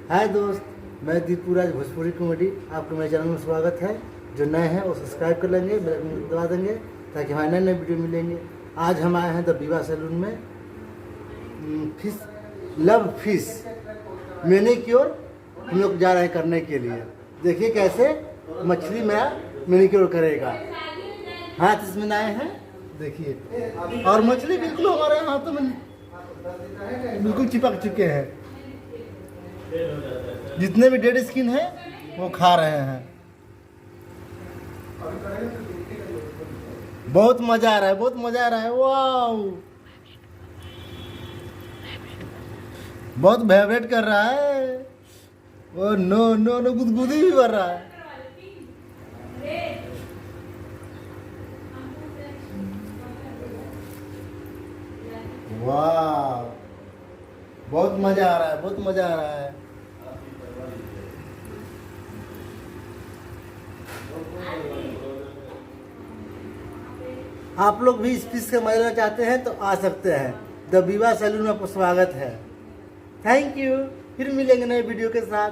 हाय दोस्त, मैं दीपूराज भोजपुरी कॉमेडी। आपको मेरे चैनल में स्वागत है। जो नए हैं वो सब्सक्राइब कर लेंगे, बेल आइकन दबा देंगे ताकि हमारे नए नए वीडियो मिलेंगे। आज हम आए हैं द विवा सैलून में फिश लव फिश मैनीक्योर हम लोग जा रहे हैं करने के लिए। देखिए कैसे मछली में मैनीक्योर करेगा। हाथ इसमें लाए हैं, देखिए, और मछली बिल्कुल हमारे हाथों में बिल्कुल चिपक चुके हैं। जितने भी डेड स्किन है वो खा रहे हैं। बहुत मजा आ रहा है, बहुत मजा आ रहा है। वाह, बहुत वाइब्रेट कर रहा है। ओ नो नो नो, गुदगुदी भी कर रहा है। वाह, बहुत मजा आ रहा है, बहुत मजा आ रहा है। आप लोग भी इस फिश का मजा लेना चाहते हैं तो आ सकते हैं। द विवा सैलून में आपको स्वागत है। Thank you. फिर मिलेंगे नए वीडियो के साथ।